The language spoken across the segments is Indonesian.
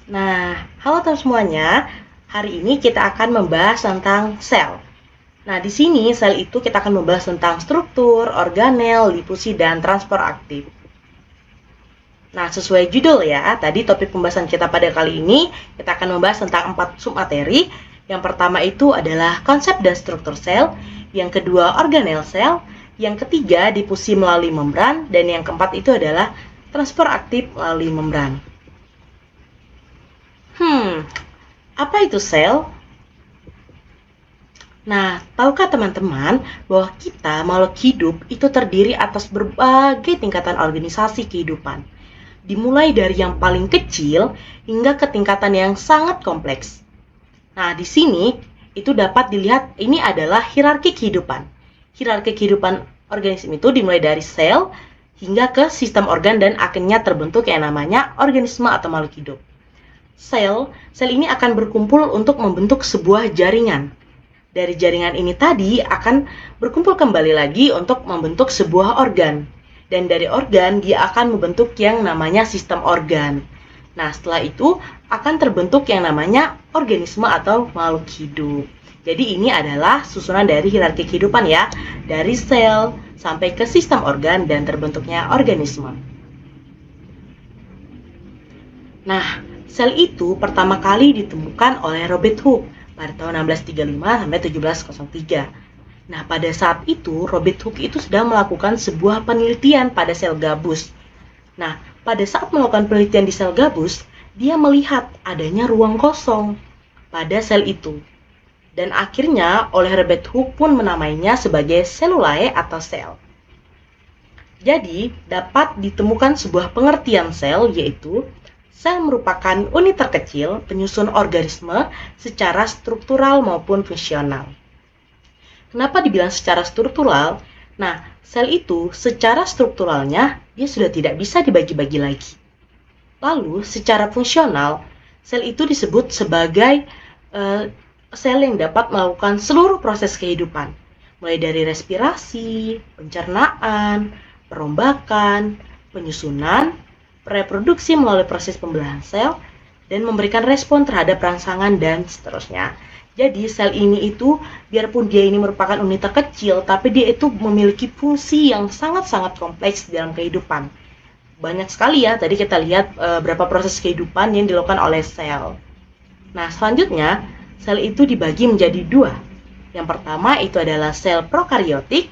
Nah, halo teman semuanya. Hari ini kita akan membahas tentang sel. Nah, di sini sel itu kita akan membahas tentang struktur, organel, difusi, dan transport aktif. Nah, sesuai judul ya, tadi topik pembahasan kita pada kali ini, kita akan membahas tentang 4 submateri. Yang pertama itu adalah konsep dan struktur sel, yang kedua organel sel, yang ketiga difusi melalui membran, dan yang keempat itu adalah transport aktif melalui membran. Apa itu sel? Nah, tahukah teman-teman bahwa kita makhluk hidup itu terdiri atas berbagai tingkatan organisasi kehidupan. Dimulai dari yang paling kecil hingga ke tingkatan yang sangat kompleks. Nah, di sini itu dapat dilihat ini adalah hierarki kehidupan. Hierarki kehidupan organisme itu dimulai dari sel hingga ke sistem organ dan akhirnya terbentuk yang namanya organisme atau makhluk hidup. Sel ini akan berkumpul untuk membentuk sebuah jaringan. Dari jaringan ini tadi akan berkumpul kembali lagi untuk membentuk sebuah organ. Dan dari organ dia akan membentuk yang namanya sistem organ. Nah, setelah itu akan terbentuk yang namanya organisme atau makhluk hidup. Jadi ini adalah susunan dari hierarki kehidupan ya. Dari sel sampai ke sistem organ dan terbentuknya organisme. Nah, sel itu pertama kali ditemukan oleh Robert Hooke pada tahun 1635 sampai 1703. Nah, pada saat itu Robert Hooke itu sedang melakukan sebuah penelitian pada sel gabus. Nah, pada saat melakukan penelitian di sel gabus, dia melihat adanya ruang kosong pada sel itu. Dan akhirnya oleh Robert Hooke pun menamainya sebagai selulae atau sel. Jadi, dapat ditemukan sebuah pengertian sel yaitu sel merupakan unit terkecil penyusun organisme secara struktural maupun fungsional. Kenapa dibilang secara struktural? Nah, sel itu secara strukturalnya dia sudah tidak bisa dibagi-bagi lagi. Lalu, secara fungsional, sel itu disebut sebagai sel yang dapat melakukan seluruh proses kehidupan, mulai dari respirasi, pencernaan, perombakan, penyusunan, reproduksi melalui proses pembelahan sel, dan memberikan respon terhadap rangsangan dan seterusnya. Jadi sel ini itu, biarpun dia ini merupakan unit terkecil, tapi dia itu memiliki fungsi yang sangat-sangat kompleks dalam kehidupan. Banyak sekali ya, tadi kita lihat berapa proses kehidupan yang dilakukan oleh sel. Nah, selanjutnya, sel itu dibagi menjadi dua. Yang pertama itu adalah sel prokariotik.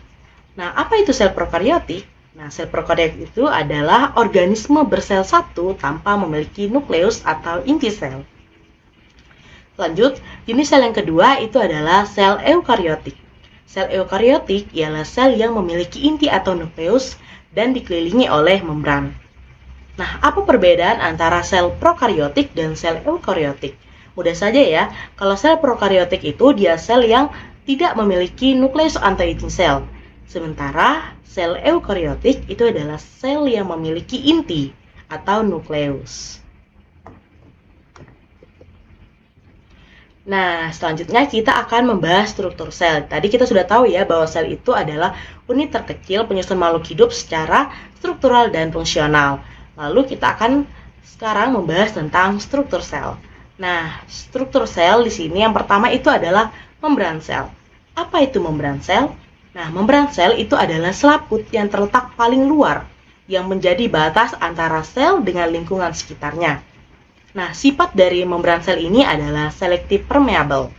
Nah, apa itu sel prokariotik? Nah, sel prokaryotik itu adalah organisme bersel satu tanpa memiliki nukleus atau inti sel. Lanjut, jenis sel yang kedua itu adalah sel eukariotik. Sel eukariotik ialah sel yang memiliki inti atau nukleus dan dikelilingi oleh membran. Nah, apa perbedaan antara sel prokariotik dan sel eukariotik? Mudah saja ya, kalau sel prokariotik itu dia sel yang tidak memiliki nukleus atau inti sel. Sementara sel eukariotik itu adalah sel yang memiliki inti atau nukleus. Nah, selanjutnya kita akan membahas struktur sel. Tadi kita sudah tahu ya bahwa sel itu adalah unit terkecil penyusun makhluk hidup secara struktural dan fungsional. Lalu kita akan sekarang membahas tentang struktur sel. Nah, struktur sel di sini yang pertama itu adalah membran sel. Apa itu membran sel? Nah, membran sel itu adalah selaput yang terletak paling luar yang menjadi batas antara sel dengan lingkungan sekitarnya. Nah, sifat dari membran sel ini adalah selective permeable.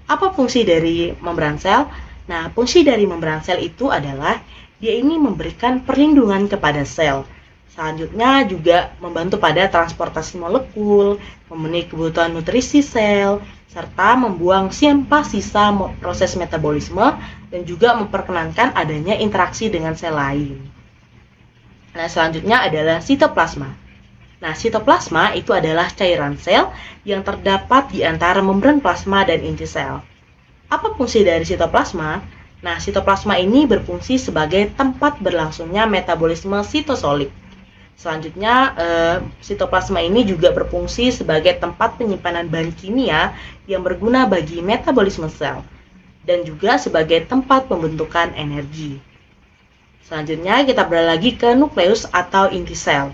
Apa fungsi dari membran sel? Nah, fungsi dari membran sel itu adalah dia ini memberikan perlindungan kepada sel. Selanjutnya juga membantu pada transportasi molekul, memenuhi kebutuhan nutrisi sel, serta membuang sampah sisa proses metabolisme dan juga memperkenankan adanya interaksi dengan sel lain. Nah, selanjutnya adalah sitoplasma. Nah, sitoplasma itu adalah cairan sel yang terdapat di antara membran plasma dan inti sel. Apa fungsi dari sitoplasma? Nah, sitoplasma ini berfungsi sebagai tempat berlangsungnya metabolisme sitosolik. Selanjutnya, sitoplasma ini juga berfungsi sebagai tempat penyimpanan bahan kimia yang berguna bagi metabolisme sel dan juga sebagai tempat pembentukan energi. Selanjutnya, kita beralih lagi ke nukleus atau inti sel.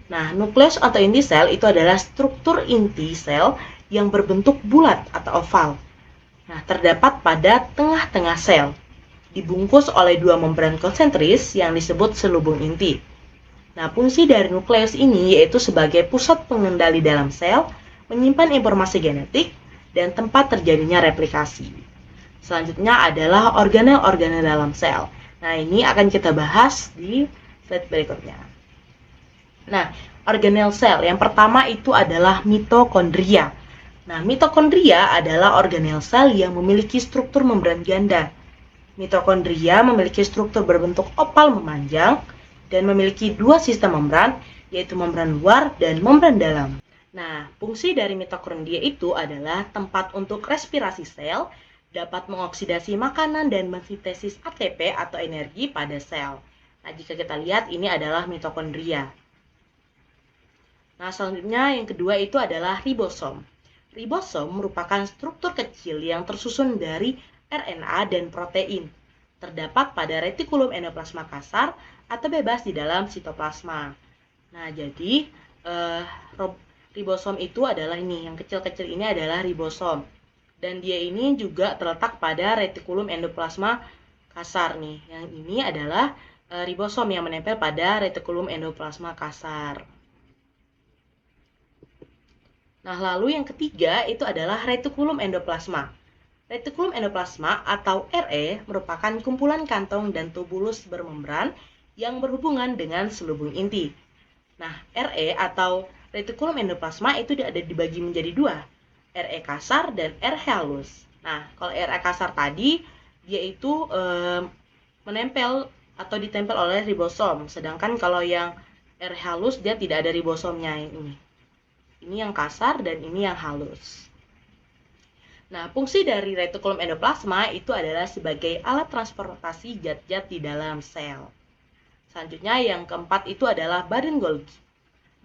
Nah, nukleus atau inti sel itu adalah struktur inti sel yang berbentuk bulat atau oval. Nah, terdapat pada tengah-tengah sel, dibungkus oleh dua membran konsentris yang disebut selubung inti. Nah, fungsi dari nukleus ini yaitu sebagai pusat pengendali dalam sel, menyimpan informasi genetik, dan tempat terjadinya replikasi. Selanjutnya adalah organel-organel dalam sel. Nah, ini akan kita bahas di slide berikutnya. Nah, organel sel yang pertama itu adalah mitokondria. Nah, mitokondria adalah organel sel yang memiliki struktur membran ganda. Mitokondria memiliki struktur berbentuk opal memanjang dan memiliki dua sistem membran, yaitu membran luar dan membran dalam. Nah, fungsi dari mitokondria itu adalah tempat untuk respirasi sel, dapat mengoksidasi makanan dan mensintesis ATP atau energi pada sel. Nah, jika kita lihat ini adalah mitokondria. Nah, selanjutnya yang kedua itu adalah ribosom. Ribosom merupakan struktur kecil yang tersusun dari RNA dan protein. Terdapat pada retikulum endoplasma kasar atau bebas di dalam sitoplasma. Nah, jadi ribosom itu adalah ini, yang kecil-kecil ini adalah ribosom. Dan dia ini juga terletak pada retikulum endoplasma kasar nih. Yang ini adalah ribosom yang menempel pada retikulum endoplasma kasar. Nah, lalu yang ketiga itu adalah retikulum endoplasma. Retikulum endoplasma atau RE merupakan kumpulan kantong dan tubulus bermembran yang berhubungan dengan selubung inti. Nah, RE atau retikulum endoplasma itu ada dibagi menjadi dua, RE kasar dan RE halus. Nah, kalau RE kasar tadi dia itu menempel atau ditempel oleh ribosom, sedangkan kalau yang RE halus dia tidak ada ribosomnya ini. Ini yang kasar dan ini yang halus. Nah, fungsi dari retikulum endoplasma itu adalah sebagai alat transportasi zat-zat di dalam sel. Selanjutnya yang keempat itu adalah badan Golgi.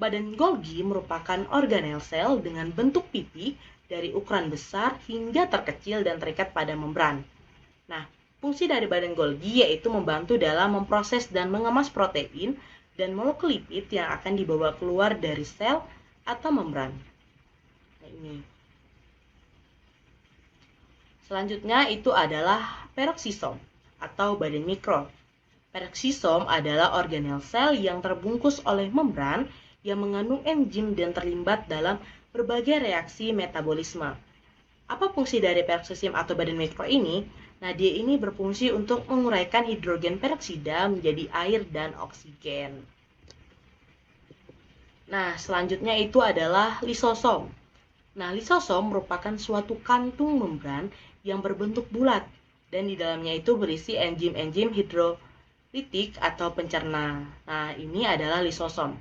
Badan Golgi merupakan organel sel dengan bentuk pipi dari ukuran besar hingga terkecil dan terikat pada membran. Nah, fungsi dari badan Golgi yaitu membantu dalam memproses dan mengemas protein dan molekul lipid yang akan dibawa keluar dari sel atau membran. Nah, ini. Selanjutnya itu adalah peroksisom atau badan mikro. Peroksisom adalah organel sel yang terbungkus oleh membran yang mengandung enzim dan terlibat dalam berbagai reaksi metabolisme. Apa fungsi dari peroksisom atau badan mikro ini? Nah, dia ini berfungsi untuk menguraikan hidrogen peroksida menjadi air dan oksigen. Nah, selanjutnya itu adalah lisosom. Nah, lisosom merupakan suatu kantung membran yang berbentuk bulat dan di dalamnya itu berisi enzim-enzim hidrolitik atau pencerna. Nah, ini adalah lisosom.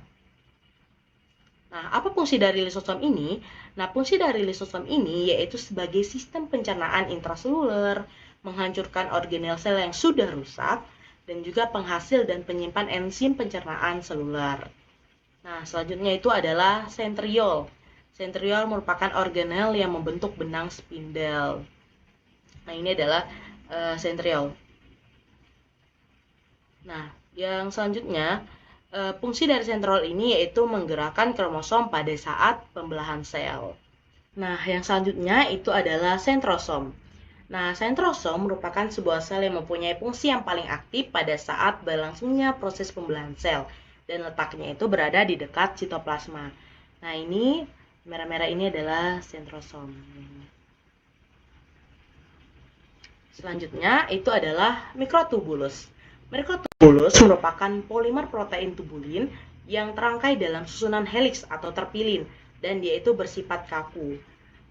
Nah, apa fungsi dari lisosom ini? Nah, fungsi dari lisosom ini yaitu sebagai sistem pencernaan intraseluler, menghancurkan organel sel yang sudah rusak, dan juga penghasil dan penyimpan enzim pencernaan seluler. Nah, selanjutnya itu adalah sentriol. Sentriol merupakan organel yang membentuk benang spindel. Nah, ini adalah sentriol. Nah, yang selanjutnya, fungsi dari sentriol ini yaitu menggerakkan kromosom pada saat pembelahan sel. Nah, yang selanjutnya itu adalah sentrosom. Nah, sentrosom merupakan sebuah sel yang mempunyai fungsi yang paling aktif pada saat berlangsungnya proses pembelahan sel. Dan letaknya itu berada di dekat sitoplasma. Nah, ini merah-merah ini adalah sentrosom. Selanjutnya itu adalah mikrotubulus. Mikrotubulus merupakan polimer protein tubulin yang terangkai dalam susunan heliks atau terpilin dan dia itu bersifat kaku.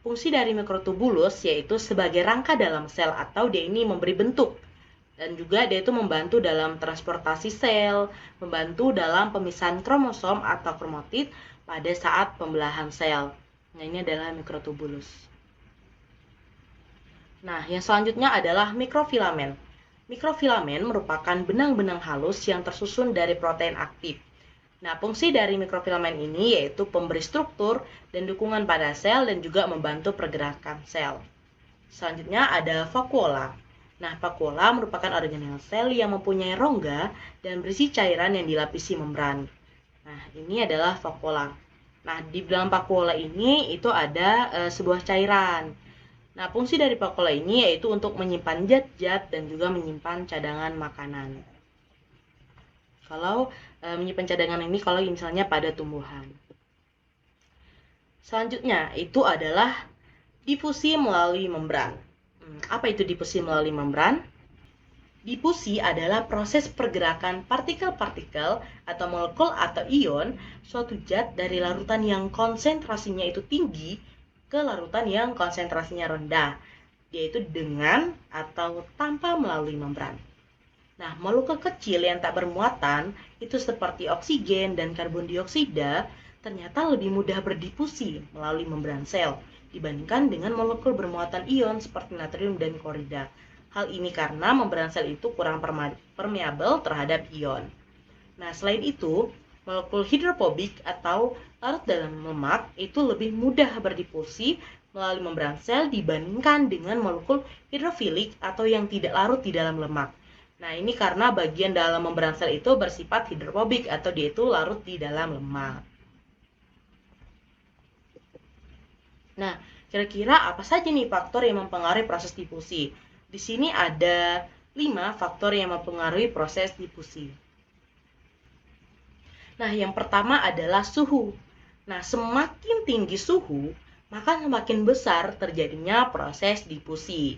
Fungsi dari mikrotubulus yaitu sebagai rangka dalam sel atau dia ini memberi bentuk. Dan juga dia itu membantu dalam transportasi sel, membantu dalam pemisahan kromosom atau kromatid pada saat pembelahan sel. Nah, ini adalah mikrotubulus. Nah, yang selanjutnya adalah mikrofilamen. Mikrofilamen merupakan benang-benang halus yang tersusun dari protein aktif. Nah, fungsi dari mikrofilamen ini yaitu pemberi struktur dan dukungan pada sel dan juga membantu pergerakan sel. Selanjutnya ada vakuola. Nah, vakuola merupakan organel sel yang mempunyai rongga dan berisi cairan yang dilapisi membran. Nah, ini adalah vakuola. Nah, di dalam vakuola ini itu ada sebuah cairan. Nah, fungsi dari vakuola ini yaitu untuk menyimpan zat-zat dan juga menyimpan cadangan makanan. Kalau menyimpan cadangan ini kalau misalnya pada tumbuhan. Selanjutnya itu adalah difusi melalui membran. Apa itu difusi melalui membran? Difusi adalah proses pergerakan partikel-partikel atau molekul atau ion suatu zat dari larutan yang konsentrasinya itu tinggi ke larutan yang konsentrasinya rendah, yaitu dengan atau tanpa melalui membran. Nah, molekul kecil yang tak bermuatan itu seperti oksigen dan karbon dioksida ternyata lebih mudah berdifusi melalui membran sel dibandingkan dengan molekul bermuatan ion seperti natrium dan klorida. Hal ini karena membran sel itu kurang permeabel terhadap ion. Nah, selain itu, molekul hidrofobik atau larut dalam lemak itu lebih mudah berdifusi melalui membran sel dibandingkan dengan molekul hidrofilik atau yang tidak larut di dalam lemak. Nah, ini karena bagian dalam membran sel itu bersifat hidrofobik atau dia itu larut di dalam lemak. Nah, kira-kira apa saja nih faktor yang mempengaruhi proses difusi? Di sini ada 5 faktor yang mempengaruhi proses difusi. Nah, yang pertama adalah suhu. Nah, semakin tinggi suhu, maka semakin besar terjadinya proses difusi.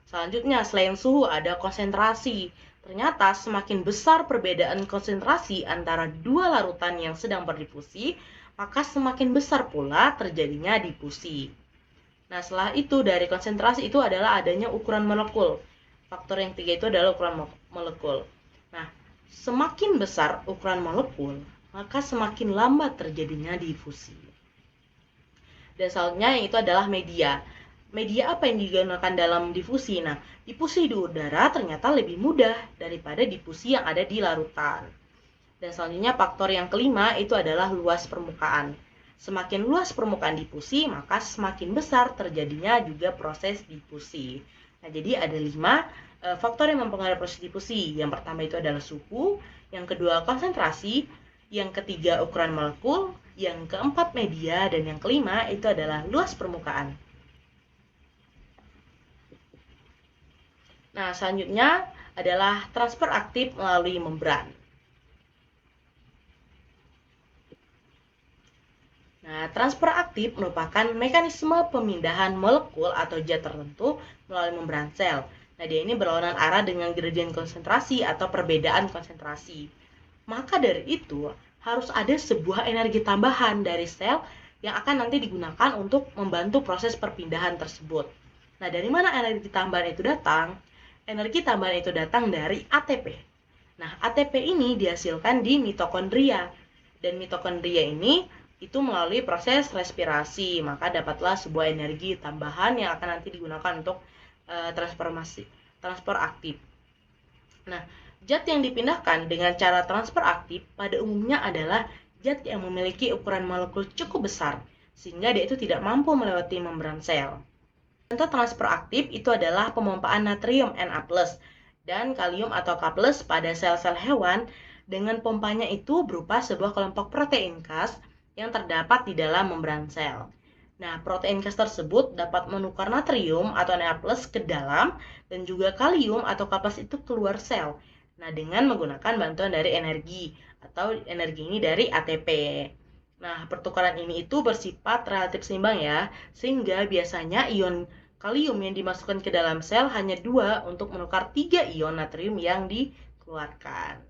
Selanjutnya, selain suhu ada konsentrasi. Ternyata semakin besar perbedaan konsentrasi antara dua larutan yang sedang berdifusi, maka semakin besar pula terjadinya difusi. Nah, setelah itu dari konsentrasi itu adalah adanya ukuran molekul. Faktor yang ketiga itu adalah ukuran molekul. Nah, semakin besar ukuran molekul, maka semakin lambat terjadinya difusi. Dan selanjutnya yang itu adalah media. Media apa yang digunakan dalam difusi? Nah, difusi di udara ternyata lebih mudah daripada difusi yang ada di larutan. Dan selanjutnya faktor yang kelima itu adalah luas permukaan. Semakin luas permukaan difusi, maka semakin besar terjadinya juga proses difusi. Nah, jadi ada 5 faktor yang mempengaruhi proses difusi. Yang pertama itu adalah suhu, yang kedua konsentrasi, yang ketiga ukuran molekul, yang keempat media, dan yang kelima itu adalah luas permukaan. Nah, selanjutnya adalah transfer aktif melalui membran. Nah, transfer aktif merupakan mekanisme pemindahan molekul atau zat tertentu melalui membran sel. Nah, dia ini berlawanan arah dengan gradien konsentrasi atau perbedaan konsentrasi. Maka dari itu, harus ada sebuah energi tambahan dari sel yang akan nanti digunakan untuk membantu proses perpindahan tersebut. Nah, dari mana energi tambahan itu datang? Energi tambahan itu datang dari ATP. Nah, ATP ini dihasilkan di mitokondria. Dan mitokondria ini itu melalui proses respirasi, maka dapatlah sebuah energi tambahan yang akan nanti digunakan untuk transfer aktif. Nah, zat yang dipindahkan dengan cara transfer aktif pada umumnya adalah zat yang memiliki ukuran molekul cukup besar, sehingga dia itu tidak mampu melewati membran sel. Contoh transfer aktif itu adalah pemompaan natrium Na+, dan kalium atau K+ pada sel-sel hewan dengan pompanya itu berupa sebuah kelompok protein Cas yang terdapat di dalam membran sel. Nah, protein Cas tersebut dapat menukar natrium atau Na+ ke dalam dan juga kalium atau K+ itu keluar sel. Nah, dengan menggunakan bantuan dari energi atau energi ini dari ATP. Nah, pertukaran ini itu bersifat relatif seimbang ya, sehingga biasanya ion kalium yang dimasukkan ke dalam sel hanya 2 untuk menukar 3 ion natrium yang dikeluarkan.